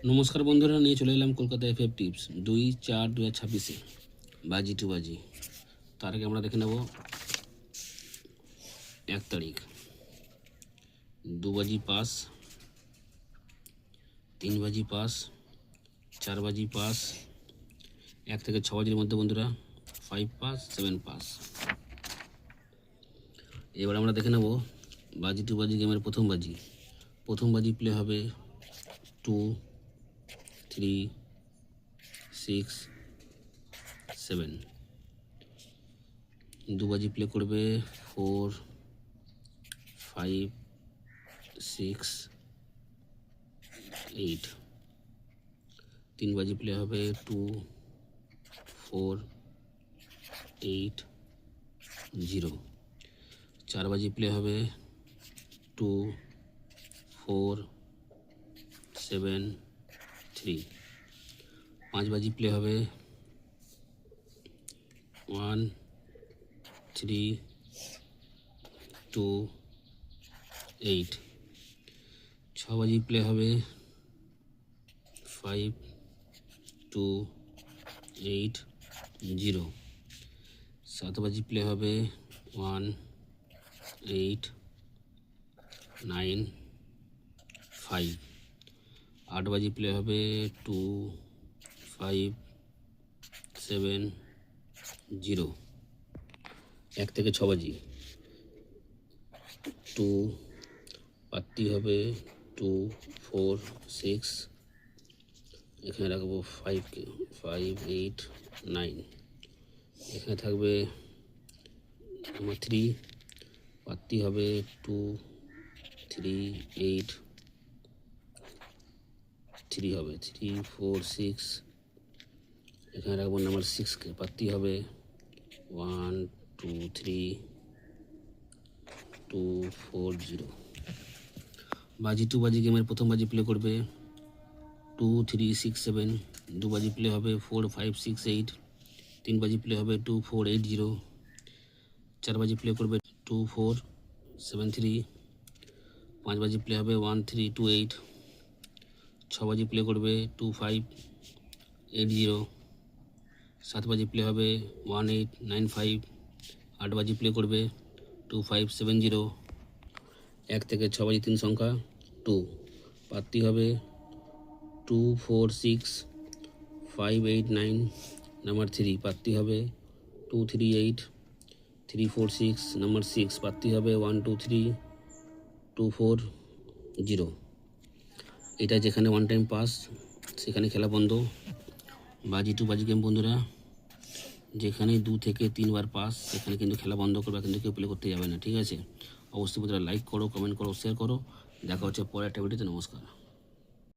নমস্কার বন্ধুরা, নিয়ে চলে এলাম কলকাতা এফএফ টিপস 2/4/2026 বাজি টু বাজি। তার আগে আমরা দেখে নেব 1 তারিখ 2 বাজি পাস, 3 বাজি পাস, 4 বাজি পাস, 1 থেকে 6 বাজির মধ্যে বন্ধুরা 5 পাস, 7 পাস। এবার আমরা দেখে নেব বাজি টু বাজি গেমের প্রথম বাজি প্লে হবে 2, 3, 6, 7। 2 বাজি প্লে করবে 4, 5, 6, 8। 3 বাজি প্লে হবে 2, 4, 8, 0। 4 বাজি প্লে হবে 2, 4, 7, 3। 5 বাজি প্লে হবে 1, 3, 2, 8। 6 বাজি প্লে হবে 5, 2, 8, 0। 7 বাজি প্লে হবে 1, 8, 9, 5। 8 বাজি প্লে হবে 2, 5, 7, 0। 1 থেকে 6 বাজি 2 পাত্তি হবে 2, 4, 6। এখানে রাখবো 5, 8, 9। এখানে থাকবে আমার 3 পাত্তি হবে 2, 3, 8, 3 হবে 3, 4, 6। এখানে রাখবো নাম্বার 6কে পাত্তি হবে 1, 2, 3, 2, 4, 0। বাজি টু বাজি গেমের প্রথম বাজি প্লে করবে 2, 3, 6, 7। 2 বাজি প্লে হবে 4, 5, 6, 8। 3 বাজি প্লে হবে 2, 4, 8, 0। 4 বাজি প্লে করবে 2, 4, 7, 3। 5 বাজি প্লে হবে 1, 3, 2, 8। 6 বাজি প্লে করবে 2, 5, 8, 0। 7 বাজি প্লে হবে 1, 8, 9, 5। 8 বাজি প্লে করবে 2, 5, 7, 0। 1 থেকে 6 বাজি 3 সংখ্যা 2 পাত্তি হবে 2, 4, 6, 5, 8, 9। নাম্বার 3 পাত্তি হবে 2, 3, 8, 3, 4, 6। নাম্বার 6 পাত্তি হবে 1, 2, 3, 2, 4, 0। এটা যেখানে 1 টাইম পাস সেখানে খেলা বন্ধ। বাজি টু বাজি গেম বন্ধুরা, যেখানে 2 থেকে 3 বার পাস সেখানে কিন্তু খেলা বন্ধ করবে, কিন্তু কেউ প্লে করতে যাবে না, ঠিক আছে? অবশ্যই বন্ধুরা লাইক করো, কমেন্ট করো, শেয়ার করো। দেখা হচ্ছে পরের একটা ভিডিওতে। নমস্কার।